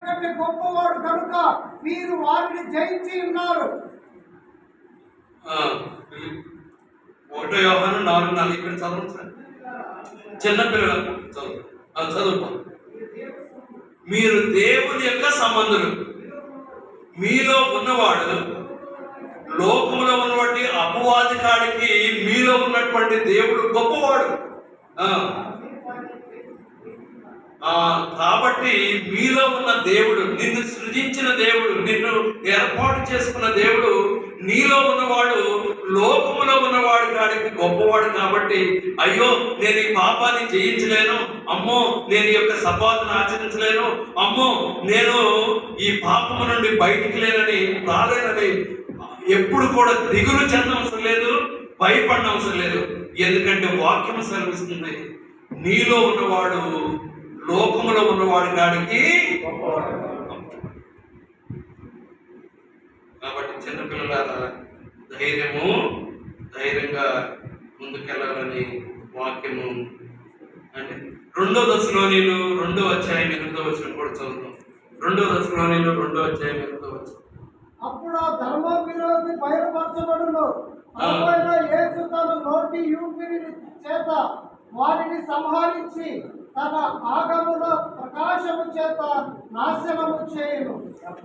కంటే గొప్పవాడు కనుక మీరు వారిని జయించి ఉన్నారు. 1 యోహాను 4:4 ఇక్కడ చదవండి సార్. చిన్నపిల్లలకు చదువుకో. మీరు దేవుని యొక్క సంబంధులు, మీలో ఉన్నవాడు లోకంలో ఉన్నటువంటి అపవాది కాడికి మీలో ఉన్నటువంటి దేవుడు గొప్పవాడు. కాబట్టి మీలో ఉన్న దేవుడు, నిన్ను సృజించిన దేవుడు, నిన్ను ఏర్పాటు చేసుకున్న దేవుడు, నీలో ఉన్నవాడు లోకములో ఉన్నవాడు కాడికి గొప్పవాడు. కాబట్టి అయ్యో నేను ఈ పాపాన్ని జయించలేను, అమ్మో నేను ఈ యొక్క సబాతును ఆచరించలేను, అమ్మో నేను ఈ పాపము నుండి బయటికి రాలేనని ఎప్పుడు కూడా దిగులు చెందవసరం లేదు, భయపడనవసరం లేదు. ఎందుకంటే వాక్యం సెలవిస్తుంది, నీలో ఉన్నవాడు లోకములో ఉన్నవాడి కాడికి. కాబట్టి చిన్నపిల్లలారా ధైర్యంగా ముందుకెళ్ళాలని వాక్యము అంటే 2 దశలోనిలు 2వ అధ్యాయం 8వ వచనం కూడా చదువుతాం. 2 దశలోనిలు 2వ అధ్యాయం 8వ వచనం. అప్పుడు ఆ ధర్మ విరోధి బయలుపరచబడును, యేసు తన నోటి ఊపిరి చేత వారిని సంహరించి తన ఆగముల ప్రకాశము చేత నాశనము చేయును.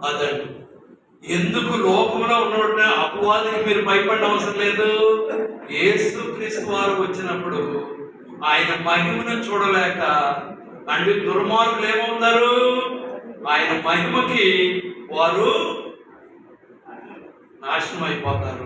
అదండి ఎందుకు లోకంలో ఉన్నటువంటి అపవాదికి మీరు భయపడిన అవసరం లేదు. యేసుక్రీస్తు వారు వచ్చినప్పుడు ఆయన మహిమను చూడలేక అంటే దుర్మార్గులు ఏమవుతారు, ఆయన మహిమకి వారు నాశనం అయిపోతారు.